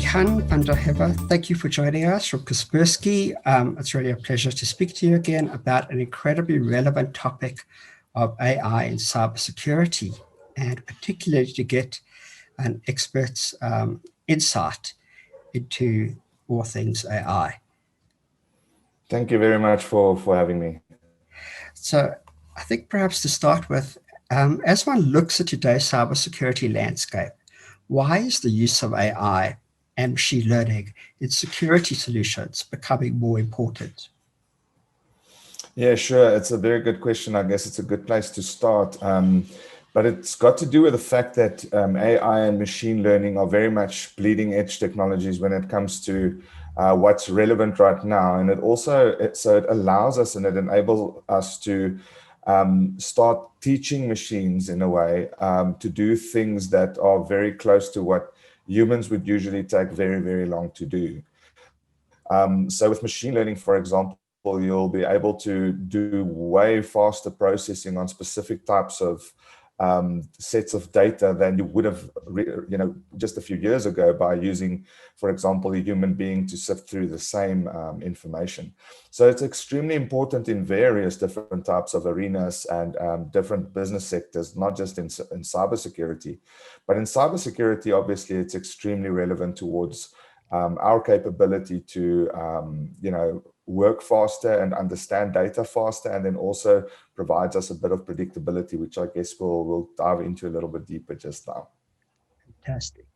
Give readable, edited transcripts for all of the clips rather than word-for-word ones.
Johan van der Hever, thank you for joining us from Kaspersky. It's really a pleasure to speak to you again about an incredibly relevant topic of AI and cybersecurity, and particularly to get an expert's insight into all things AI. Thank you very much for having me. So I think perhaps to start with, as one looks at today's cybersecurity landscape, why is the use of AI and machine learning in security solutions becoming more important? Yeah, sure. It's a very good question. I guess it's a good place to start. But it's got to do with the fact that AI and machine learning are very much bleeding edge technologies when it comes to what's relevant right now. And it allows us and it enables us to start teaching machines in a way to do things that are very close to what humans would usually take very, very long to do. So with machine learning, for example, you'll be able to do way faster processing on specific types of sets of data than you would have, just a few years ago by using, for example, a human being to sift through the same information. So it's extremely important in various different types of arenas and different business sectors, not just in cybersecurity. But in cybersecurity, obviously, it's extremely relevant towards our capability to, work faster and understand data faster, and then also provides us a bit of predictability, which I guess we'll dive into a little bit deeper just now. Fantastic.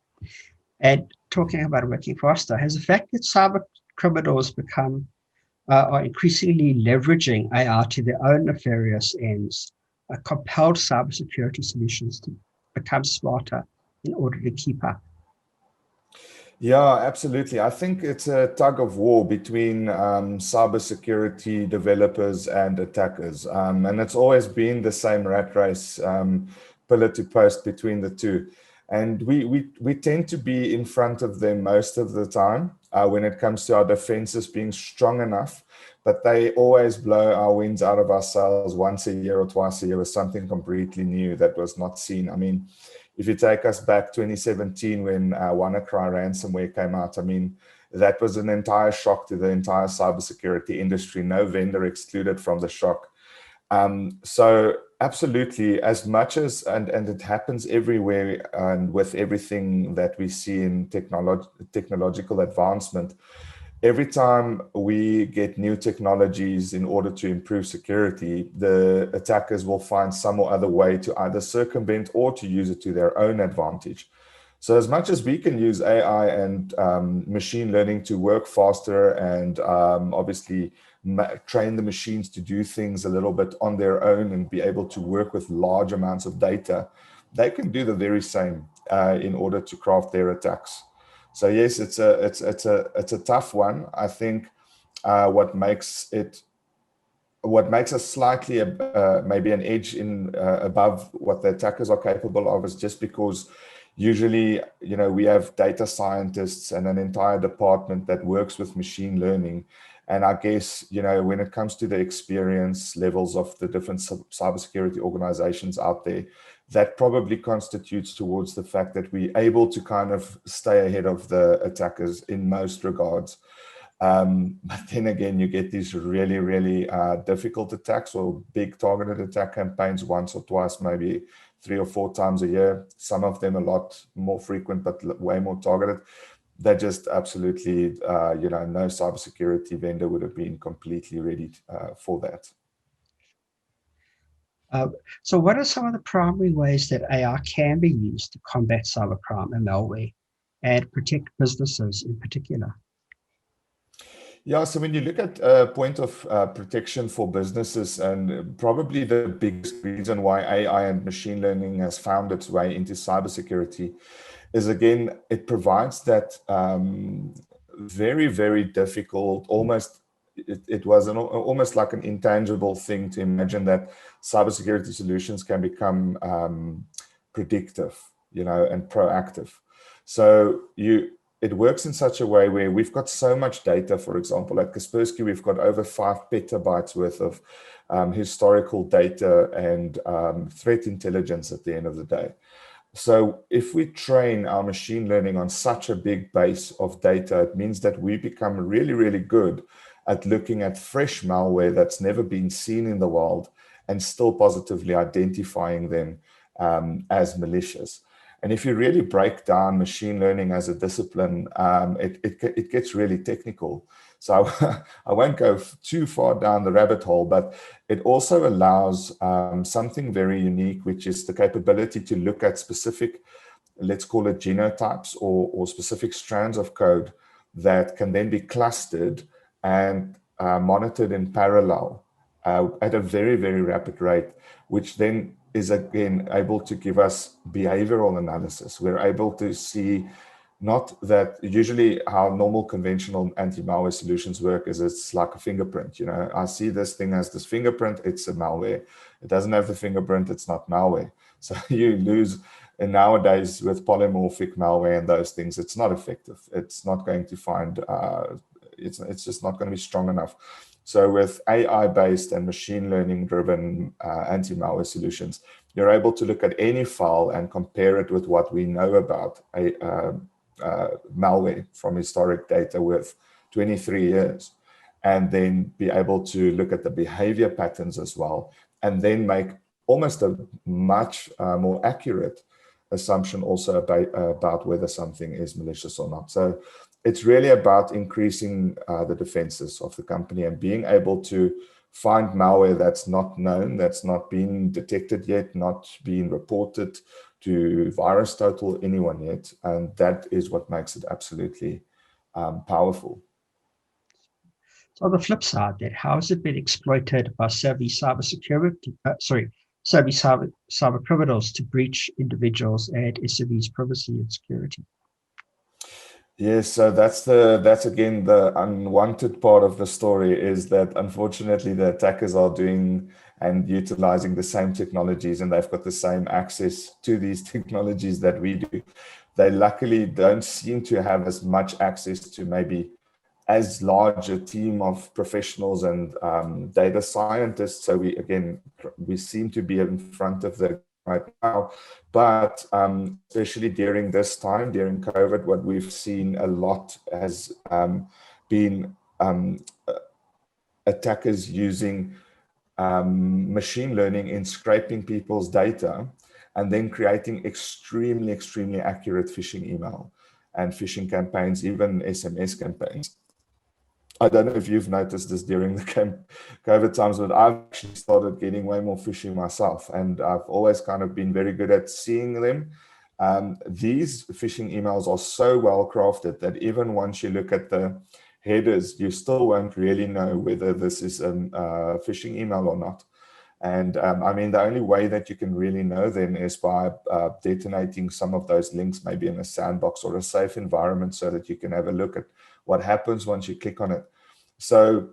And talking about working faster, has the fact that cyber criminals are increasingly leveraging AI to their own nefarious ends compelled cybersecurity solutions to become smarter in order to keep up? Yeah, absolutely. I think it's a tug of war between cybersecurity developers and attackers. And it's always been the same rat race, pillar to post between the two. And we tend to be in front of them most of the time when it comes to our defenses being strong enough, but they always blow our winds out of our sails once a year or twice a year with something completely new that was not seen. I mean, if you take us back 2017 when WannaCry ransomware came out, I mean, that was an entire shock to the entire cybersecurity industry, no vendor excluded from the shock. So absolutely, as much as, and it happens everywhere and with everything that we see in technological advancement, every time we get new technologies in order to improve security, the attackers will find some or other way to either circumvent or to use it to their own advantage. So as much as we can use AI and machine learning to work faster and obviously train the machines to do things a little bit on their own and be able to work with large amounts of data, they can do the very same in order to craft their attacks. So yes, it's a tough one. I think what makes us slightly maybe an edge in above what the attackers are capable of is just because usually we have data scientists and an entire department that works with machine learning. And I guess when it comes to the experience levels of the different cybersecurity organizations out there, that probably constitutes towards the fact that we're able to kind of stay ahead of the attackers in most regards. But then again, you get these really, really difficult attacks or big targeted attack campaigns once or twice, maybe 3 or 4 times a year. Some of them a lot more frequent, but way more targeted. That just absolutely, no cybersecurity vendor would have been completely ready for that. So what are some of the primary ways that AI can be used to combat cybercrime and malware and protect businesses in particular? Yeah, so when you look at point of protection for businesses, and probably the biggest reason why AI and machine learning has found its way into cybersecurity is, again, it provides that very, very difficult, it was almost like an intangible thing to imagine that cybersecurity solutions can become predictive, and proactive. So it works in such a way where we've got so much data. For example, at Kaspersky, we've got over 5 petabytes worth of historical data and threat intelligence at the end of the day. So if we train our machine learning on such a big base of data, it means that we become really, really good at looking at fresh malware that's never been seen in the wild and still positively identifying them as malicious. And if you really break down machine learning as a discipline, it gets really technical. So I won't go too far down the rabbit hole, but it also allows something very unique, which is the capability to look at specific, let's call it genotypes or specific strands of code that can then be clustered and monitored in parallel at a very, very rapid rate, which then is again able to give us behavioral analysis. We're able to see not that usually how normal conventional anti-malware solutions work is it's like a fingerprint. You know, I see this thing as this fingerprint, it's a malware. It doesn't have the fingerprint, it's not malware. So you lose, and nowadays with polymorphic malware and those things, it's not effective. It's not going to find, it's just not going to be strong enough. So with AI-based and machine learning-driven anti-malware solutions, you're able to look at any file and compare it with what we know about malware from historic data with 23 years, and then be able to look at the behavior patterns as well, and then make almost a much more accurate assumption also about whether something is malicious or not. So it's really about increasing the defenses of the company and being able to find malware that's not known, that's not been detected yet, not being reported to VirusTotal, anyone yet. And that is what makes it absolutely powerful. So on the flip side, then, how has it been exploited by savvy cyber criminals to breach individuals and SMEs' privacy and security? Yes, so that's again the unwanted part of the story, is that unfortunately the attackers are doing and utilizing the same technologies, and they've got the same access to these technologies that we do. They luckily don't seem to have as much access to maybe as large a team of professionals and data scientists. So we seem to be in front of the right now. But especially during this time, during COVID, what we've seen a lot has been attackers using machine learning in scraping people's data and then creating extremely, extremely accurate phishing email and phishing campaigns, even SMS campaigns. I don't know if you've noticed this during the COVID times, but I've actually started getting way more phishing myself, and I've always kind of been very good at seeing them. These phishing emails are so well crafted that even once you look at the headers, you still won't really know whether this is a phishing email or not. And I mean, the only way that you can really know then is by detonating some of those links, maybe in a sandbox or a safe environment, so that you can have a look at what happens once you click on it. So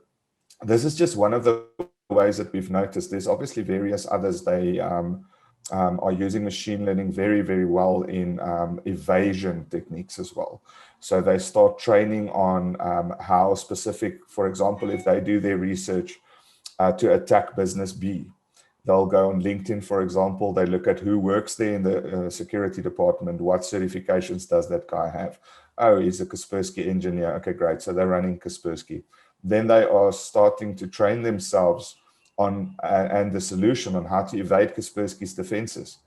this is just one of the ways that we've noticed. There's obviously various others. They are using machine learning very, very well in evasion techniques as well. So they start training on how specific, for example, if they do their research to attack business B, they'll go on LinkedIn, for example, they look at who works there in the security department, what certifications does that guy have? Oh, he's a Kaspersky engineer. Okay, great. So they're running Kaspersky. Then they are starting to train themselves on and the solution on how to evade Kaspersky's defenses.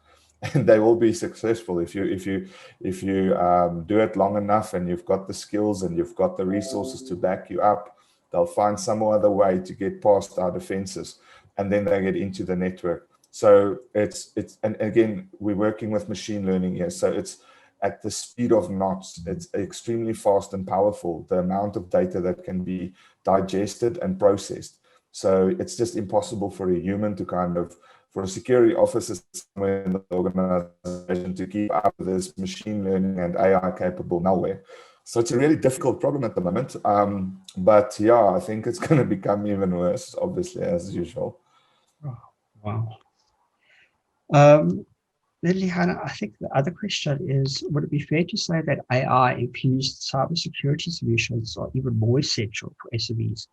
And they will be successful if you do it long enough and you've got the skills and you've got the resources to back you up. They'll find some other way to get past our defenses, and then they get into the network. So and again, we're working with machine learning here. So it's at the speed of knots. It's extremely fast and powerful, the amount of data that can be digested and processed. So it's just impossible for a human to for a security officer somewhere in the organization to keep up with this machine learning and AI capable malware. So it's a really difficult problem at the moment. But yeah, I think it's going to become even worse, obviously, as usual. Oh, wow. Then, Lehana, I think the other question is, would it be fair to say that AI-infused cybersecurity solutions are even more essential for SMEs,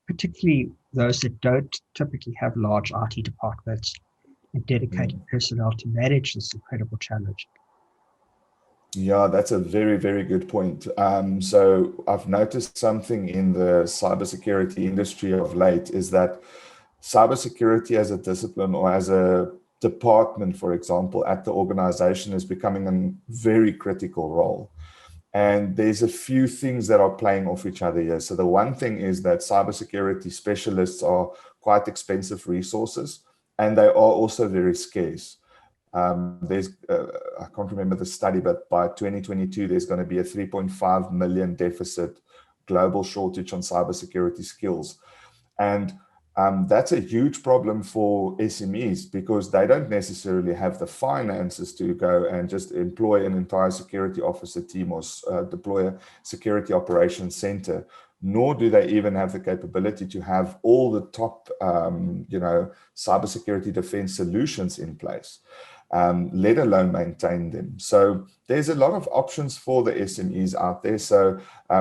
particularly those that don't typically have large IT departments and dedicated personnel to manage this incredible challenge? Yeah, that's a very, very good point. So I've noticed something in the cybersecurity industry of late is that cybersecurity as a discipline or as a department, for example, at the organization is becoming a very critical role. And there's a few things that are playing off each other here. So the one thing is that cybersecurity specialists are quite expensive resources, and they are also very scarce. I can't remember the study, but by 2022, there's going to be a 3.5 million deficit global shortage on cybersecurity skills. And that's a huge problem for SMEs because they don't necessarily have the finances to go and just employ an entire security officer team or deploy a security operations center, nor do they even have the capability to have all the top, cybersecurity defense solutions in place. Let alone maintain them. So there's a lot of options for the SMEs out there. So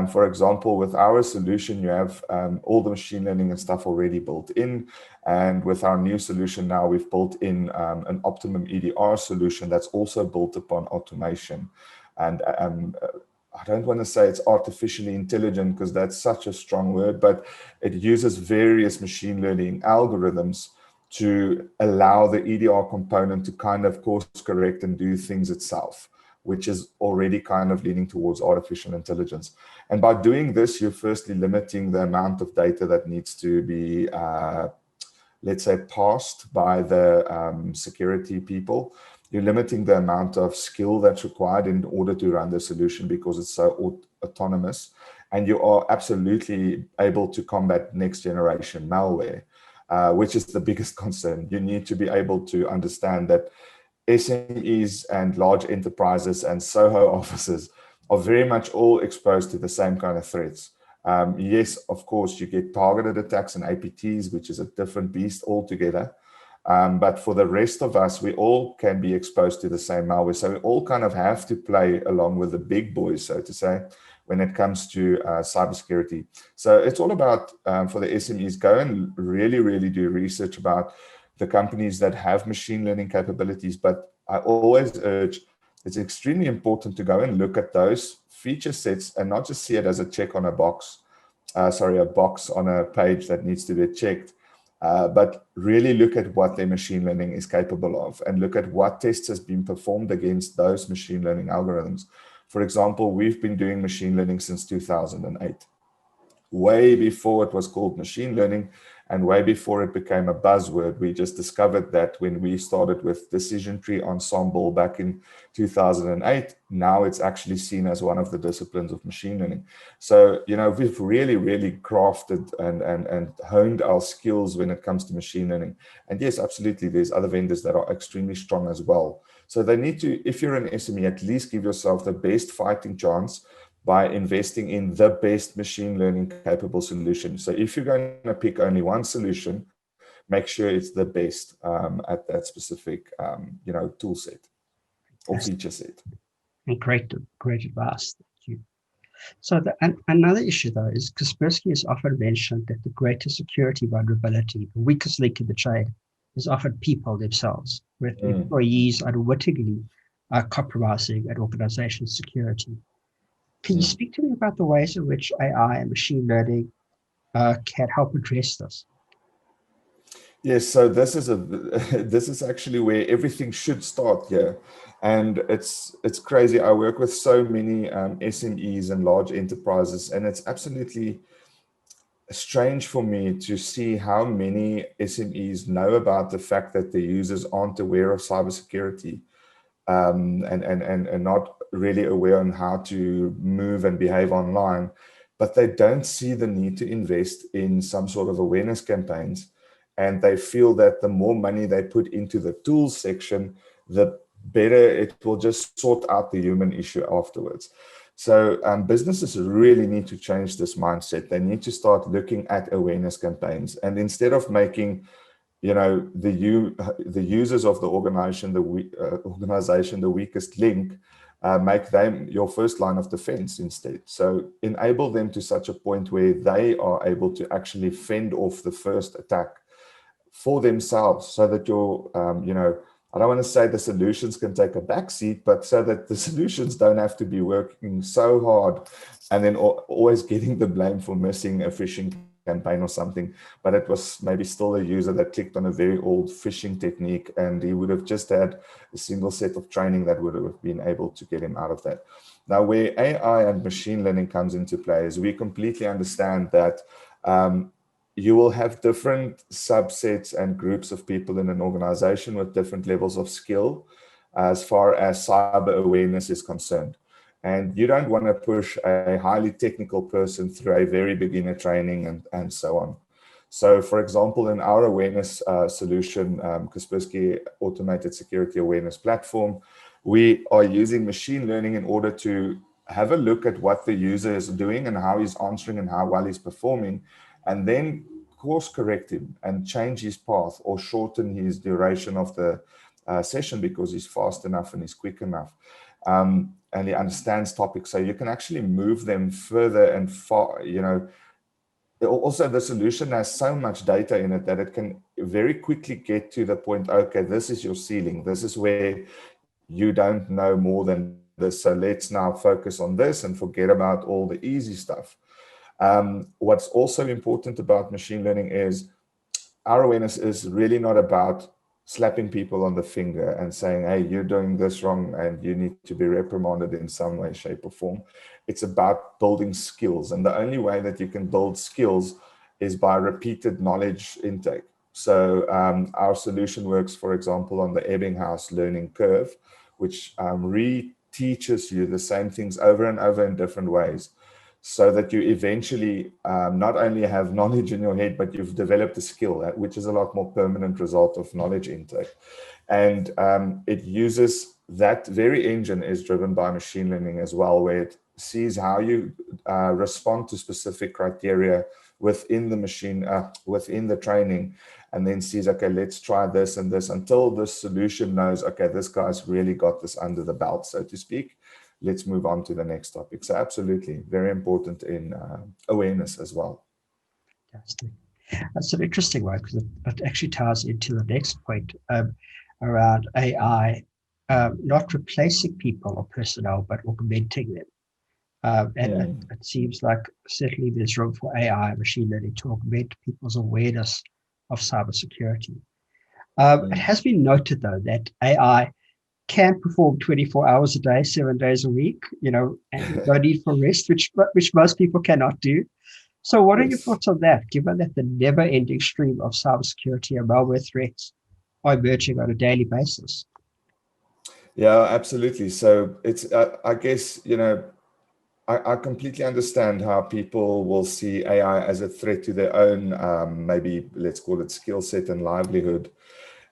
for example, with our solution, you have all the machine learning and stuff already built in. And with our new solution now, we've built in an optimum EDR solution that's also built upon automation. And I don't want to say it's artificially intelligent because that's such a strong word, but it uses various machine learning algorithms to allow the EDR component to kind of course correct and do things itself, which is already kind of leaning towards artificial intelligence. And by doing this, you're firstly limiting the amount of data that needs to be, let's say, passed by the security people. You're limiting the amount of skill that's required in order to run the solution because it's so autonomous. And you are absolutely able to combat next generation malware. Which is the biggest concern. You need to be able to understand that SMEs and large enterprises and SOHO offices are very much all exposed to the same kind of threats. Yes, of course, you get targeted attacks and APTs, which is a different beast altogether. But for the rest of us, we all can be exposed to the same malware. So we all kind of have to play along with the big boys, so to say, when it comes to cybersecurity. So it's all about, for the SMEs, go and really, really do research about the companies that have machine learning capabilities. But I always urge, it's extremely important to go and look at those feature sets and not just see it as a check on a box, a box on a page that needs to be checked. But really look at what their machine learning is capable of and look at what tests has been performed against those machine learning algorithms. For example, we've been doing machine learning since 2008, way before it was called machine learning and way before it became a buzzword. We just discovered that when we started with decision tree ensemble back in 2008, now it's actually seen as one of the disciplines of machine learning. So, we've really, really crafted and honed our skills when it comes to machine learning. And yes, absolutely, there's other vendors that are extremely strong as well. So they need to, if you're an SME, at least give yourself the best fighting chance by investing in the best machine learning capable solution. So if you're going to pick only one solution, make sure it's the best at that specific, tool set or feature set. And great advice. Thank you. So another issue, though, is Kaspersky has often mentioned that the greatest security vulnerability, the weakest link in the chain, is often people themselves, with employees unwittingly compromising an organization's security. Can you speak to me about the ways in which AI and machine learning can help address this? Yes, so this is actually where everything should start here, and it's crazy. I work with so many SMEs and large enterprises, and it's absolutely strange for me to see how many SMEs know about the fact that their users aren't aware of cybersecurity, and not really aware on how to move and behave online, but they don't see the need to invest in some sort of awareness campaigns. And they feel that the more money they put into the tools section, the better it will just sort out the human issue afterwards. So businesses really need to change this mindset. They need to start looking at awareness campaigns. And instead of making the users of the organization, the weakest link, make them your first line of defense instead. So enable them to such a point where they are able to actually fend off the first attack for themselves, so that your I don't want to say the solutions can take a backseat, but so that the solutions don't have to be working so hard and then always getting the blame for missing a phishing campaign or something. But it was maybe still a user that clicked on a very old phishing technique, and he would have just had a single set of training that would have been able to get him out of that. Now, where AI and machine learning comes into play is we completely understand that you will have different subsets and groups of people in an organization with different levels of skill as far as cyber awareness is concerned. And you don't want to push a highly technical person through a very beginner training and so on. So, for example, in our awareness solution, Kaspersky Automated Security Awareness Platform, we are using machine learning in order to have a look at what the user is doing and how he's answering and how well he's performing, and then course correct him and change his path or shorten his duration of the session because he's fast enough and he's quick enough. And he understands topics. So you can actually move them further and far, you know. Also, the solution has so much data in it that it can very quickly get to the point, okay, this is your ceiling. This is where you don't know more than this. So let's now focus on this and forget about all the easy stuff. What's also important about machine learning is our awareness is really not about slapping people on the finger and saying, hey, you're doing this wrong and you need to be reprimanded in some way, shape, or form. It's about building skills. And the only way that you can build skills is by repeated knowledge intake. So our solution works, for example, on the Ebbinghaus learning curve, which reteaches you the same things over and over in different ways, so that you eventually not only have knowledge in your head, but you've developed a skill, which is a lot more permanent result of knowledge intake. And it uses that very engine is driven by machine learning as well, where it sees how you respond to specific criteria within the machine, within the training, and then sees, okay, let's try this and this until the solution knows, okay, this guy's really got this under the belt, so to speak. Let's move on to the next topic. So absolutely, very important in awareness as well. Fantastic. That's an interesting one because it actually ties into the next point around AI, not replacing people or personnel, but augmenting them. And it seems like certainly there's room for AI, machine learning, to augment people's awareness of cybersecurity. It has been noted, though, that AI can perform 24 hours a day, 7 days a week, and no need for rest, which most people cannot do. So what are your thoughts on that, given that the never-ending stream of cybersecurity and malware threats are emerging on a daily basis? Yeah, absolutely. So it's, I guess, I completely understand how people will see AI as a threat to their own, maybe let's call it skill set and livelihood.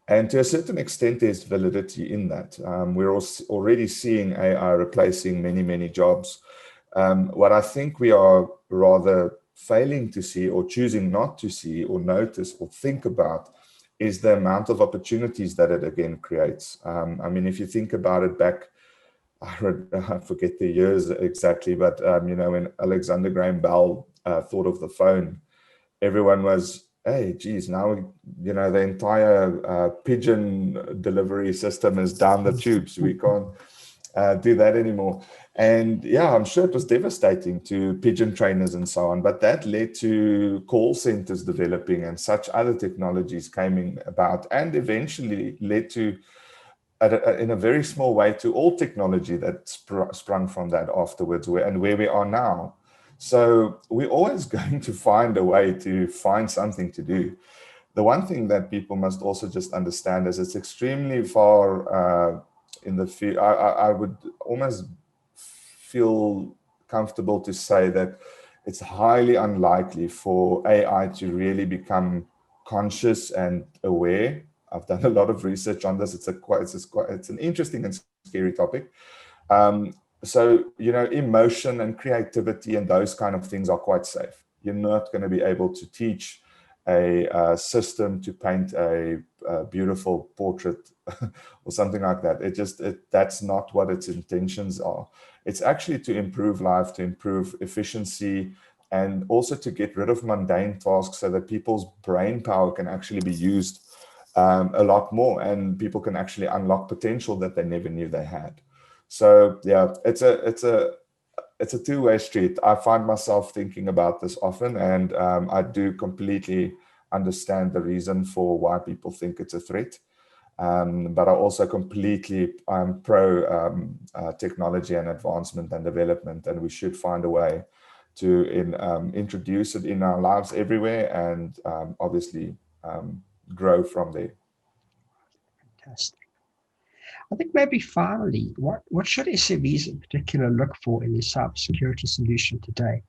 And to a certain extent, there's validity in that. We're already seeing AI replacing many, many jobs. What I think we are rather failing to see or choosing not to see or notice or think about is the amount of opportunities that it again creates. I mean, if you think about it back, I forget the years exactly, but when Alexander Graham Bell thought of the phone, everyone was, hey, geez, now, the entire pigeon delivery system is down the tubes. We can't do that anymore. And yeah, I'm sure it was devastating to pigeon trainers and so on, but that led to call centers developing and such other technologies came about, and eventually led to, in a very small way, to all technology that sprung from that afterwards, and where we are now. So we're always going to find a way to find something to do. The one thing that people must also just understand is it's extremely far in the field. I would almost feel comfortable to say that it's highly unlikely for AI to really become conscious and aware. I've done a lot of research on this. It's an interesting and scary topic. So, emotion and creativity and those kind of things are quite safe. You're not going to be able to teach a system to paint a beautiful portrait or something like that. That's not what its intentions are. It's actually to improve life, to improve efficiency, and also to get rid of mundane tasks so that people's brain power can actually be used a lot more, and people can actually unlock potential that they never knew they had. So yeah, it's a two-way street. I find myself thinking about this often, and I do completely understand the reason for why people think it's a threat. But I also completely, I'm pro technology and advancement and development, and we should find a way to introduce it in our lives everywhere, and obviously grow from there. Fantastic. I think maybe finally, what should SMEs in particular look for in their cybersecurity solution today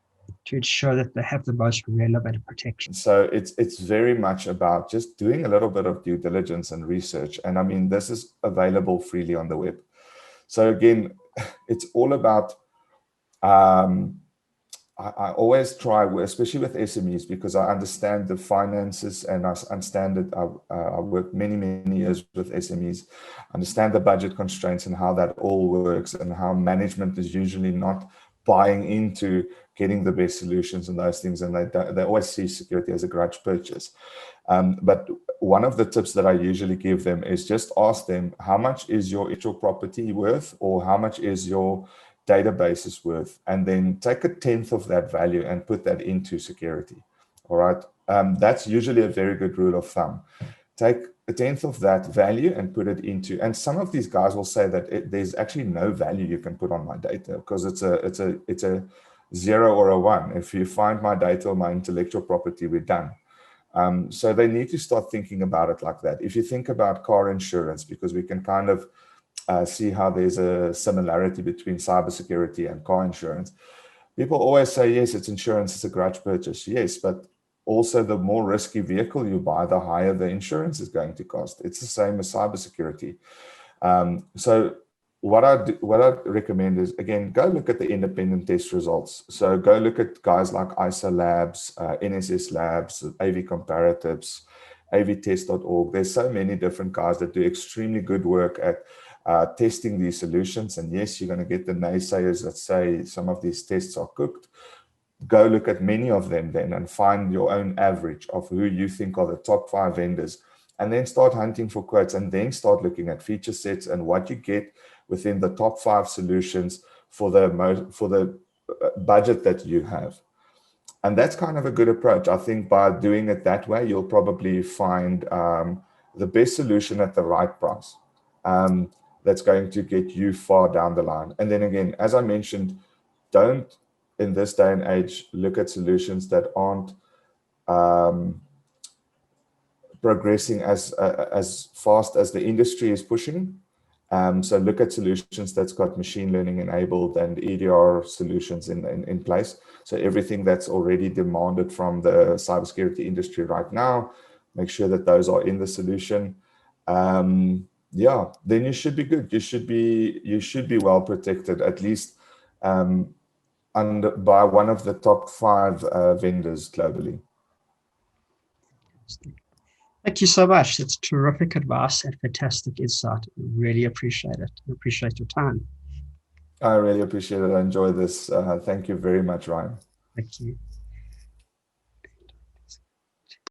to ensure that they have the most relevant protection? So it's very much about just doing a little bit of due diligence and research. And I mean, this is available freely on the web. So again, it's all about, I always try, especially with SMEs, because I understand the finances and I understand that I worked many years with SMEs, understand the budget constraints and how that all works, and how management is usually not buying into getting the best solutions and those things, and they always see security as a grudge purchase. But one of the tips that I usually give them is just ask them, how much is your intellectual property worth, or how much is your database is worth, and then take 1/10 of that value and put that into security. All right. That's usually a very good rule of thumb. Take 1/10 of that value and put it into, and some of these guys will say that there's actually no value you can put on my data, because it's a 0 or a 1. If you find my data or my intellectual property, we're done. So they need to start thinking about it like that. If you think about car insurance, because we can kind of see how there's a similarity between cybersecurity and car insurance. People always say, yes, it's insurance, it's a grudge purchase. Yes, but also the more risky vehicle you buy, the higher the insurance is going to cost. It's the same as cybersecurity. So what I recommend is, again, go look at the independent test results. So go look at guys like ISA Labs, NSS Labs, AV Comparatives, avtest.org. There's so many different guys that do extremely good work at testing these solutions. And yes, you're going to get the naysayers that say some of these tests are cooked. Go look at many of them then and find your own average of who you think are the top 5 vendors, and then start hunting for quotes, and then start looking at feature sets and what you get within the top 5 solutions for the budget that you have. And that's kind of a good approach. I think by doing it that way, you'll probably find the best solution at the right price. That's going to get you far down the line. And then again, as I mentioned, don't, in this day and age, look at solutions that aren't progressing as fast as the industry is pushing. So look at solutions that's got machine learning enabled and EDR solutions in place. So everything that's already demanded from the cybersecurity industry right now, make sure that those are in the solution. Yeah, then you should be good. You should be well protected, at least by one of the top 5 vendors globally. Thank you so much. That's terrific advice and fantastic insight. Really appreciate it. Appreciate your time. I really appreciate it. I enjoy this. Thank you very much, Ryan. Thank you.